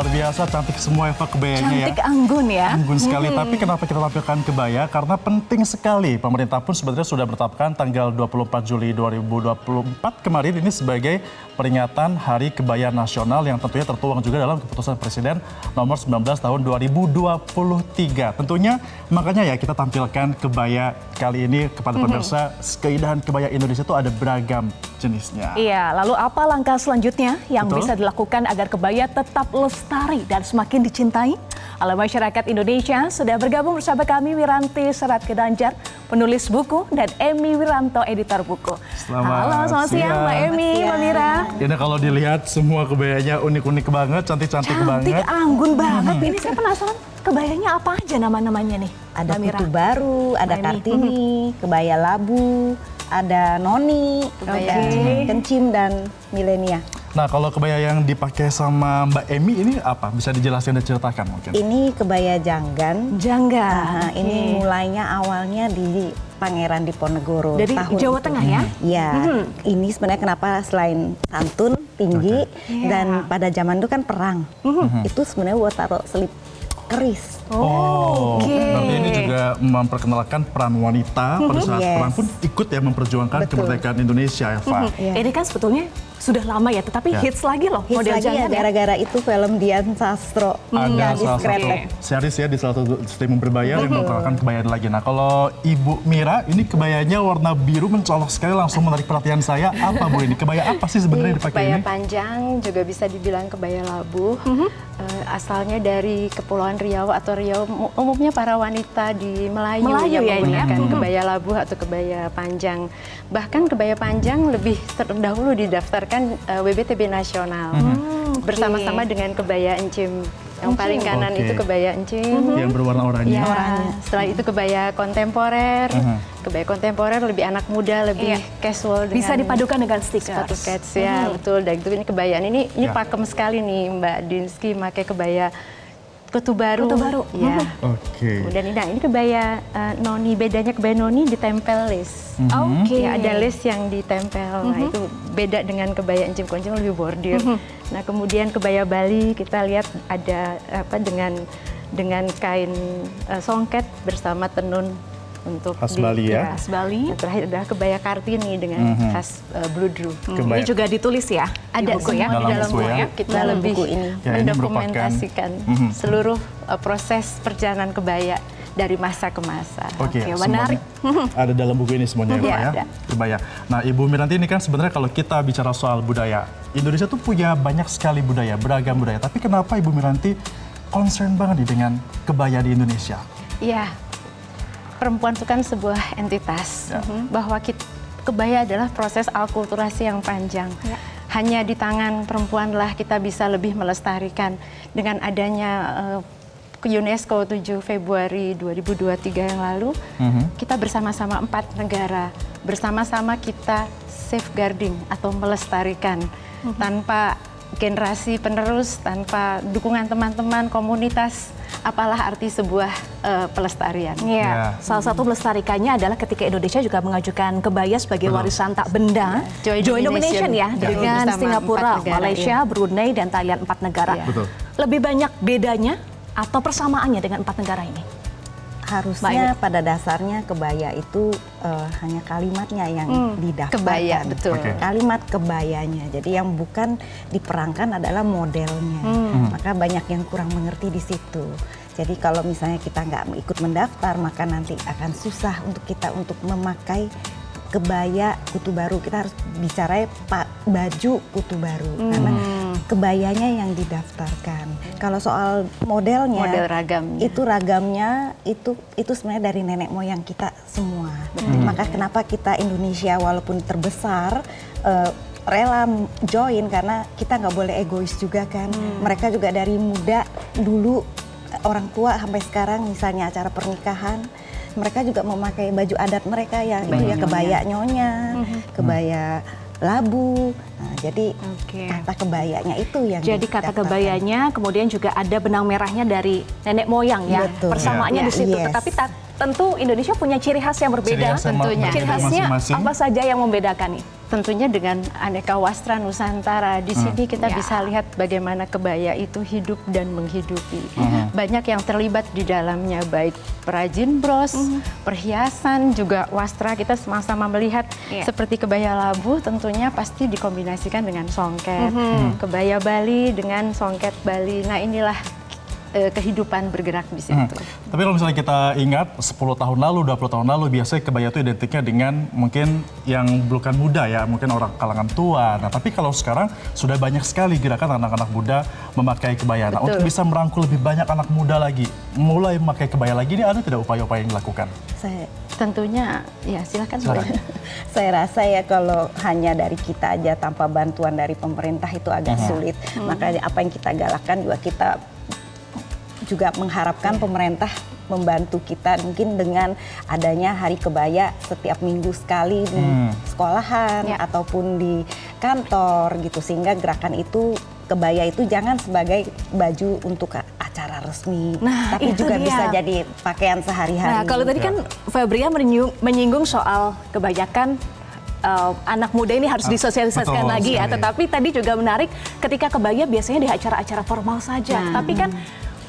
luar biasa, cantik semua Eva kebayanya ya. Cantik anggun ya. Anggun sekali, tapi kenapa kita tampilkan kebaya? Karena penting sekali. Pemerintah pun sebenarnya sudah menetapkan tanggal 24 Juli 2024 kemarin ini sebagai peringatan Hari Kebaya Nasional yang tentunya tertuang juga dalam keputusan Presiden nomor 19 tahun 2023. Tentunya makanya ya kita tampilkan kebaya kali ini kepada pemirsa. Keindahan kebaya Indonesia itu ada beragam jenisnya. Iya, lalu apa langkah selanjutnya yang Betul. bisa dilakukan agar kebaya tetap lestari dan semakin dicintai oleh masyarakat Indonesia? Sudah bergabung bersama kami Wiranti Serat Kedanjar, penulis buku, dan Emi Wiranto, editor buku. Halo, selamat siang Mbak Emi, Mbak Mira. Ini kalau dilihat semua kebayanya unik-unik banget, cantik-cantik banget. Cantik, anggun banget. Ini saya penasaran kebayanya apa aja nama-namanya nih? Ada Mbak Mira. Kutu Baru, ada Mbak Emi. Kartini, kebaya Labu, ada Noni, Oke. Kencim, dan Milenia. Nah, kalau kebaya yang dipakai sama Mbak Emi ini apa? Bisa dijelaskan dan ceritakan mungkin? Ini kebaya Janggan. Jangga. Nah, ini mulainya awalnya di Pangeran Diponegoro. Dari tahun Jawa itu. Tengah ya? Iya. Ini sebenarnya kenapa selain santun tinggi dan pada zaman itu kan perang. Itu sebenarnya buat taruh selip keris. Oke. Berarti ini juga memperkenalkan peran wanita pada saat Yes. perang pun ikut ya memperjuangkan Betul. kemerdekaan Indonesia, Eva. Iya. Ini kan sebetulnya sudah lama ya, tetapi Ya. hits lagi loh Hits model lagi ya Janggan ya. gara-gara itu film Dian Sastro. Ada Gadis salah satu Kretek. series ya di salah satu streaming berbayar yang memperkenalkan kebaya lagi. Nah, kalau Ibu Mira, ini kebayanya warna biru mencolok sekali, langsung menarik perhatian saya. Apa Bu ini? Kebaya apa sih sebenarnya dipakai Kebaya ini? panjang juga bisa dibilang kebaya labuh. Asalnya dari Kepulauan Riau atau Riau, umumnya para wanita di Melayu, Melayu yang ya ini ya? menggunakan kebaya labuh atau kebaya panjang. Bahkan kebaya panjang lebih terdahulu didaftarkan WBTB nasional bersama-sama dengan kebaya encim. Yang paling kanan Oke. itu kebaya encim. Yang berwarna oranye. Ya, setelah itu kebaya kontemporer. Kebaya kontemporer lebih anak muda, lebih casual dengan Bisa dipadukan dengan stiker. sepatu cats ya, betul. Dan itu ini kebayaan ini Ya. pakem sekali nih Mbak Dinski pakai kebaya Kutu Baru. Kutu Baru. Ya. Oke. Kemudian ini kebaya noni, bedanya kebaya noni ditempel lace. Oke. Ya, ada lace yang ditempel. Nah, itu beda dengan kebaya encim koncim lebih bordir. Nah, kemudian kebaya Bali kita lihat ada apa dengan kain songket bersama tenun untuk Khas Bali ya. Khas Bali. Yang terakhir adalah kebaya Kartini dengan khas bludru. Kebaya. Ini juga ditulis ya di Ada buku semua ya. di dalam buku buku ya. ya. Kita Dalam lebih buku ini. Ya, ini mendokumentasikan seluruh proses perjalanan kebaya dari masa ke masa. Oke, Oke, semuanya menarik. ada dalam buku ini semuanya ya, Iya, Pak ya. ada. Kebaya. Nah, Ibu Miranti ini kan sebenarnya kalau kita bicara soal budaya, Indonesia tuh punya banyak sekali budaya, beragam budaya. Tapi kenapa Ibu Miranti concern banget nih dengan kebaya di Indonesia? Iya, perempuan itu kan sebuah entitas bahwa kebaya adalah proses alkulturasi yang panjang. Hanya di tangan perempuanlah kita bisa lebih melestarikan. Dengan adanya UNESCO 7 Februari 2023 yang lalu, kita bersama-sama 4 negara, bersama-sama kita safeguarding atau melestarikan tanpa generasi penerus, tanpa dukungan teman-teman, komunitas, apalah arti sebuah pelestarian. Iya, salah satu melestarikannya adalah ketika Indonesia juga mengajukan kebaya sebagai warisan tak benda, Joint Joint Domination ya, Domination. dengan Bersama Singapura, 4 negara, Malaysia, Brunei, dan Thailand, 4 negara. Iya. Betul. Lebih banyak bedanya atau persamaannya dengan 4 negara ini? Harusnya pada dasarnya kebaya itu hanya kalimatnya yang didaftarkan. Kebaya, betul. Oke. Kalimat kebayanya. Jadi yang bukan diperangkan adalah modelnya. Maka banyak yang kurang mengerti di situ. Jadi kalau misalnya kita nggak ikut mendaftar, maka nanti akan susah untuk kita untuk memakai kebaya Kutu Baru. Kita harus bicara baju Kutu Baru karena kebayanya yang didaftarkan. Kalau soal modelnya, Model ragamnya. itu ragamnya itu sebenarnya dari nenek moyang kita semua. Maka kenapa kita Indonesia walaupun terbesar rela join karena kita nggak boleh egois juga kan. Mereka juga dari muda dulu orang tua sampai sekarang misalnya acara pernikahan mereka juga memakai baju adat mereka ya, itu ya kebaya nyonya, kebaya labu. Nah, jadi kata kebayanya itu yang Jadi kata didaftarkan. kebayanya, kemudian juga ada benang merahnya dari nenek moyang ya. Betul. Persamaannya Ya. di situ. Yes. Tetapi tentu Indonesia punya ciri khas yang berbeda. Ciri khas yang Ciri khasnya masing-masing. apa saja yang membedakan nih? tentunya dengan aneka wastra Nusantara. Di sini kita Ya. bisa lihat bagaimana kebaya itu hidup dan menghidupi. Banyak yang terlibat di dalamnya, baik perajin bros, perhiasan, juga wastra. Kita sama-sama melihat Iya. seperti kebaya Labuh tentunya pasti dikombinasikan dengan songket. Kebaya Bali dengan songket Bali. Nah inilah kehidupan bergerak di situ. Tapi kalau misalnya kita ingat 10 tahun lalu, 20 tahun lalu, biasanya kebaya itu identiknya dengan mungkin yang bukan muda ya, mungkin orang kalangan tua. Nah tapi kalau sekarang sudah banyak sekali gerakan anak-anak muda memakai kebaya. Nah untuk bisa merangkul lebih banyak anak muda lagi, mulai memakai kebaya lagi, ini ada tidak upaya-upaya yang dilakukan? Tentunya, ya silakan. Silakan. Saya rasa ya kalau hanya dari kita aja tanpa bantuan dari pemerintah itu agak sulit. Makanya apa yang kita galakkan juga mengharapkan pemerintah membantu kita mungkin dengan adanya hari kebaya setiap minggu sekali di sekolahan ataupun di kantor gitu, sehingga gerakan itu kebaya itu jangan sebagai baju untuk acara resmi, Nah, tapi itu juga dia. bisa jadi pakaian sehari-hari. Nah, kalau tadi kan Febria menyinggung soal kebanyakan anak muda ini harus disosialisasikan Betul lagi ya. sekali. Tetapi tadi juga menarik ketika kebaya biasanya di acara-acara formal saja. Tapi kan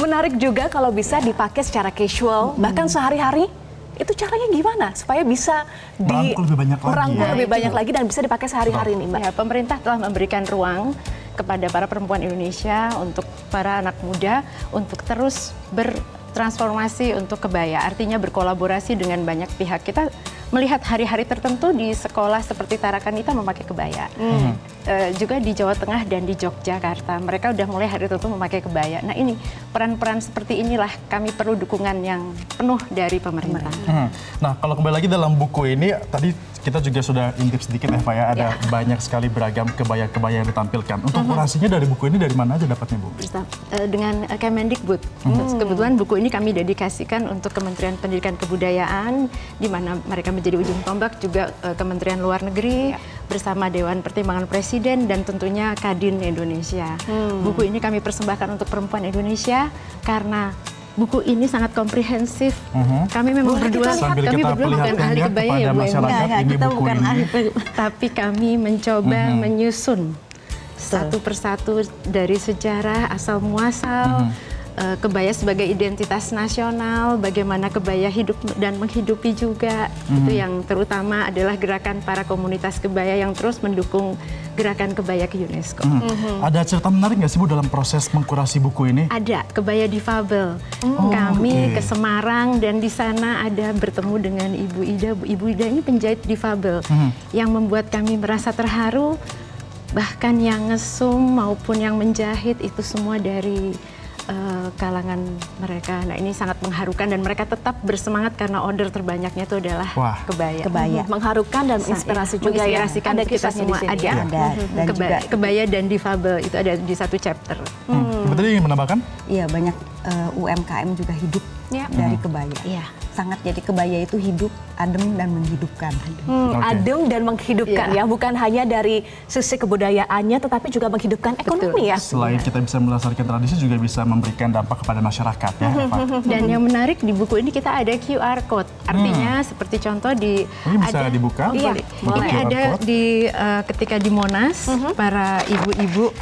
menarik juga kalau bisa dipakai secara casual, bahkan sehari-hari. Itu caranya gimana supaya bisa Merangkul lebih banyak lagi merangkul ya. lebih banyak lagi dan bisa dipakai sehari-hari nih, Mbak. Ya, pemerintah telah memberikan ruang kepada para perempuan Indonesia, untuk para anak muda, untuk terus bertransformasi untuk kebaya. Artinya berkolaborasi dengan banyak pihak. Kita melihat hari-hari tertentu di sekolah seperti Tarakan kita memakai kebaya. Juga di Jawa Tengah dan di Yogyakarta, mereka udah mulai hari tertentu memakai kebaya. Nah ini, peran-peran seperti inilah kami perlu dukungan yang penuh dari pemerintah. Nah, kalau kembali lagi dalam buku ini, tadi kita juga sudah intip sedikit ya Pak ya, ada banyak sekali beragam kebaya-kebaya yang ditampilkan. Untuk kurasinya dari buku ini dari mana aja dapatnya Bu? Dengan Kemendikbud. Kebetulan buku ini kami dedikasikan untuk Kementerian Pendidikan Kebudayaan, di mana mereka menjadi ujung tombak, juga Kementerian Luar Negeri, bersama Dewan Pertimbangan Presiden, dan tentunya Kadin Indonesia. Buku ini kami persembahkan untuk perempuan Indonesia, karena buku ini sangat komprehensif. Kami memang berdua, Sambil kami kita berdua bukan ahli perlihatkannya kebaya kepada ya Bu. masyarakat, ini kita buku bukan ini. ahli Tapi kami mencoba menyusun satu persatu dari sejarah asal muasal kebaya sebagai identitas nasional, bagaimana kebaya hidup dan menghidupi juga. Itu yang terutama adalah gerakan para komunitas kebaya yang terus mendukung gerakan kebaya ke UNESCO. Ada cerita menarik nggak sih Bu dalam proses mengkurasi buku ini? Ada kebaya difabel. Kami ke Semarang dan di sana ada bertemu dengan Ibu Ida. Ibu Ida ini penjahit difabel yang membuat kami merasa terharu. Bahkan yang ngesum maupun yang menjahit itu semua dari kalangan mereka. Nah ini sangat mengharukan dan mereka tetap bersemangat karena order terbanyaknya itu adalah Wah. Kebaya. Mengharukan dan inspirasi juga ya. menginspirasikan Ada kita kisahnya di semua. sini. Ada. ya. Dan juga Kebaya dan difabel itu ada di satu chapter. Ibu tadi ingin menambahkan? iya banyak UMKM juga hidup dari kebaya. Iya. Sangat, jadi kebaya itu hidup, adem dan menghidupkan. Oke. Adem dan menghidupkan ya, bukan hanya dari sisi kebudayaannya tetapi juga menghidupkan ekonomi ya. Selain kita bisa melestarikan tradisi, juga bisa memberikan dampak kepada masyarakat ya Eva. Dan yang menarik di buku ini kita ada QR code. Artinya seperti contoh di Ini bisa dibuka? Iya, Untuk Ini QR ada code? di ketika di Monas, para ibu-ibu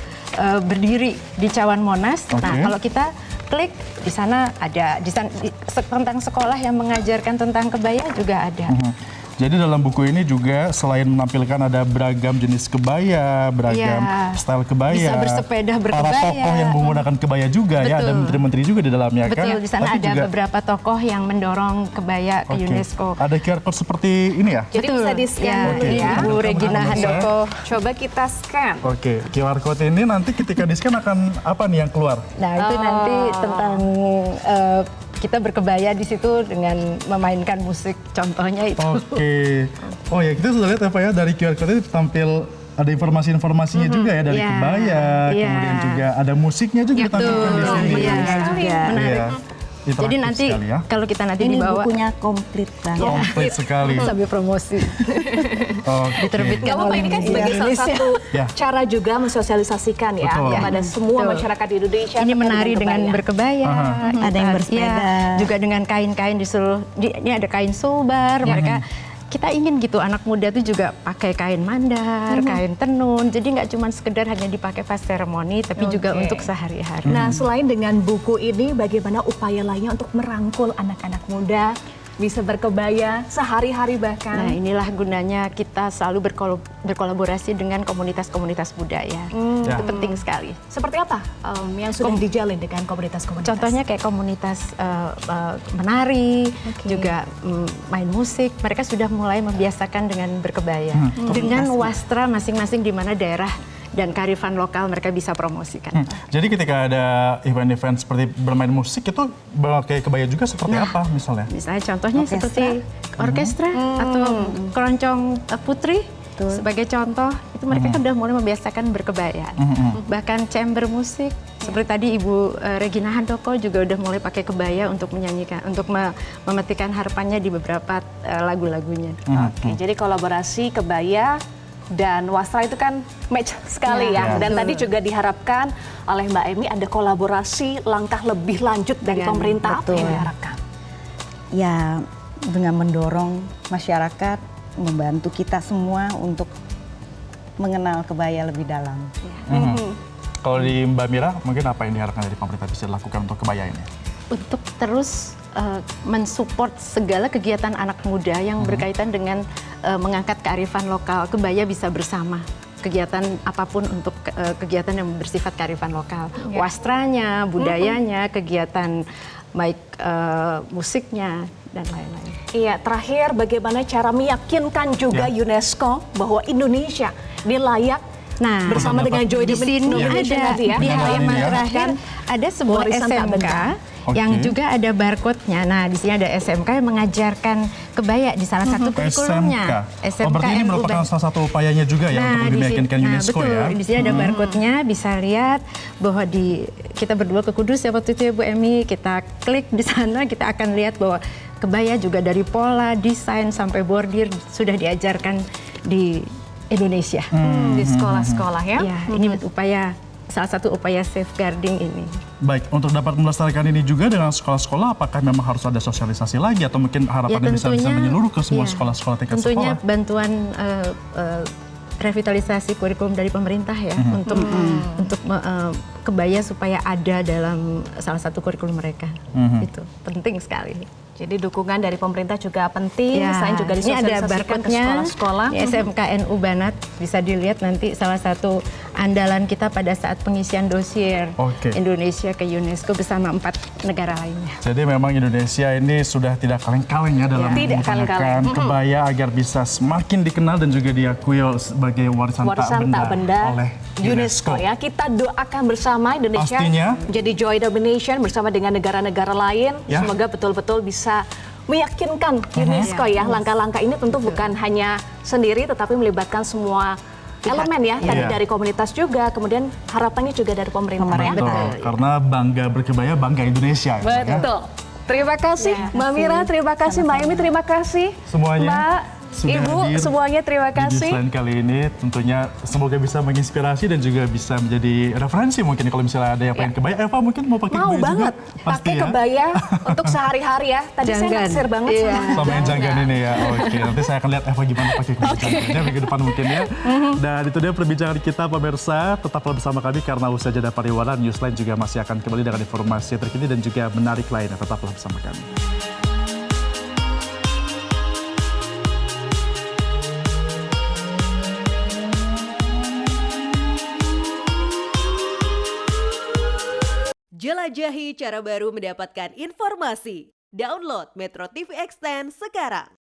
berdiri di cawan Monas. Oke. Nah, kalau kita klik di sana ada tentang sekolah yang mengajarkan tentang kebaya juga ada. Jadi dalam buku ini juga selain menampilkan ada beragam jenis kebaya, beragam Iya. style kebaya. Bisa bersepeda Para berkebaya. tokoh yang menggunakan kebaya juga ya, ada Betul. menteri-menteri juga di dalamnya kan. Betul, di sana Tapi ada juga- beberapa tokoh yang mendorong kebaya ke Oke. UNESCO. Ada QR code seperti ini ya? Jadi bisa di-scan Ya, dulu Oke. ya. Ibu Regina Bisa. Handoko. Coba kita scan. Oke, QR code ini nanti ketika di-scan akan apa nih yang keluar? Nah, itu nanti tentang kita berkebaya di situ dengan memainkan musik. Contohnya itu. Oke. Oh ya, kita sudah lihat ya Pak ya, dari QR code itu tampil ada informasi-informasinya juga ya, dari Iya. kebaya, Iya. kemudian juga ada musiknya juga ditampilkan di sini. Iya. juga. Menarik. Iya. Jadi Interaktif nanti sekali ya. kalau kita nanti Ini dibawa bukunya komplit kan. Komplit sekali. sambil promosi Oke. diterbitkan Gak apa-apa, oleh ini kan sebagai salah Indonesia. satu Ya. cara juga mensosialisasikan ya Betul. kepada semua Betul. masyarakat di Indonesia. Ini terkait menari dengan kebaya. berkebaya. Ada yang bersepeda. Iya, juga dengan kain-kain di seluruh. Ini ada kain sulbar. Mereka kita ingin gitu anak muda tuh juga pakai kain mandar, kain tenun. Jadi nggak cuma sekedar hanya dipakai pas seremoni, tapi juga Oke. untuk sehari-hari. Nah, selain dengan buku ini, bagaimana upaya lainnya untuk merangkul anak-anak muda bisa berkebaya sehari-hari Nah, bahkan? inilah gunanya kita selalu berkolaborasi dengan komunitas-komunitas budaya. Ya. Itu penting sekali. Seperti apa yang sudah dijalin dengan komunitas-komunitas? Contohnya kayak komunitas menari, Oke. juga main musik. Mereka sudah mulai membiasakan dengan berkebaya. Dengan wastra masing-masing di mana daerah dan kearifan lokal mereka bisa promosikan. Jadi ketika ada event-event seperti bermain musik itu pakai kebaya juga seperti apa misalnya? Misalnya contohnya Orkestra. seperti orkestra atau keroncong putri. Sebagai contoh, itu mereka kan udah mulai membiasakan berkebaya. Bahkan chamber musik, seperti tadi Ibu Regina Handoko juga udah mulai pakai kebaya untuk menyanyikan, untuk memetikan harapannya di beberapa lagu-lagunya. Oke, jadi kolaborasi kebaya dan wastra itu kan match sekali ya. Dan tadi juga diharapkan oleh Mbak Emi ada kolaborasi langkah lebih lanjut dari Dengan- pemerintah. Apa betul. yang diharapkan? Ya, dengan mendorong masyarakat, membantu kita semua untuk mengenal kebaya lebih dalam. Kalau di Mbak Mira, mungkin apa yang diharapkan dari pemerintah bisa dilakukan untuk kebaya ini? Untuk terus mensupport segala kegiatan anak muda yang berkaitan dengan mengangkat kearifan lokal, kebaya bisa bersama. Kegiatan apapun untuk kegiatan yang bersifat kearifan lokal, wastranya, budayanya, kegiatan baik musiknya dan lain-lain. Iya, terakhir bagaimana cara meyakinkan juga UNESCO bahwa Indonesia ini layak Nah, bersama dengan Joy di sini Domination ada tadi ya. di halaman Ya. terakhir ada sebuah Warisan tak SMK benda. yang Oke. juga ada barcode-nya. Nah, di sini ada SMK yang mengajarkan kebaya di salah satu kurikulumnya. SMK. Oh, berarti ini merupakan salah satu upayanya juga ya untuk lebih di sini- meyakinkan UNESCO betul. ya. Di sini ada barcode-nya, bisa lihat bahwa kita berdua ke Kudus ya waktu itu ya Bu Emi, kita klik di sana, kita akan lihat bahwa kebaya juga dari pola, desain sampai bordir sudah diajarkan di Indonesia. di sekolah-sekolah ya. Ya, ini salah satu upaya safeguarding ini. Baik, untuk dapat melestarikan ini juga dengan sekolah-sekolah, apakah memang harus ada sosialisasi lagi atau mungkin harapannya bisa menyeluruh ke semua ya, sekolah-sekolah tingkat tentunya sekolah? bantuan revitalisasi kurikulum dari pemerintah ya untuk kebaya supaya ada dalam salah satu kurikulum mereka. Itu penting sekali. Jadi dukungan dari pemerintah juga penting, Ya, selain juga ini ada disosialisasikan ke barcode-nya sekolah-sekolah. di SMK NU Banat, bisa dilihat nanti salah satu andalan kita pada saat pengisian dosier Oke. Indonesia ke UNESCO bersama 4 negara lainnya. Jadi memang Indonesia ini sudah tidak kaleng-kaleng ya dalam Tidak menggunakan kaleng-kaleng. kebaya agar bisa semakin dikenal dan juga diakui sebagai warisan tak benda oleh UNESCO ya. Kita doakan bersama Indonesia Pastinya. jadi Joy Domination bersama dengan negara-negara lain. Ya. Semoga betul-betul bisa meyakinkan UNESCO ya. Langkah-langkah ini tentu bukan hanya sendiri tetapi melibatkan semua elemen ya. Tadi Iya. dari komunitas juga, kemudian harapannya juga dari pemerintah ya. Betul, karena bangga berkebaya, bangga Indonesia. ya. Betul. Terima kasih Mbak Mira, terima kasih Mbak Emi, terima kasih Semuanya Mbak, sudah Ibu, hadir semuanya terima di kasih. Newsline kali ini. Tentunya semoga bisa menginspirasi dan juga bisa menjadi referensi mungkin kalau misalnya ada yang pengen kebaya. Eva mungkin mau pakai Mau kebaya banget juga? pakai ya. kebaya untuk sehari-hari ya. Tadi saya Janggan. naksir banget Iya. Sama yang janggan ini ya. Oke, nanti saya akan lihat Eva gimana pakai kebaya janggannya minggu depan mungkin ya. Dan itu dia perbincangan kita pemirsa. Tetaplah bersama kami karena usai jeda pariwara, Newsline juga masih akan kembali dengan informasi terkini dan juga menarik lainnya. Tetaplah bersama kami. Jelajahi cara baru mendapatkan informasi. Download Metro TV Extend sekarang.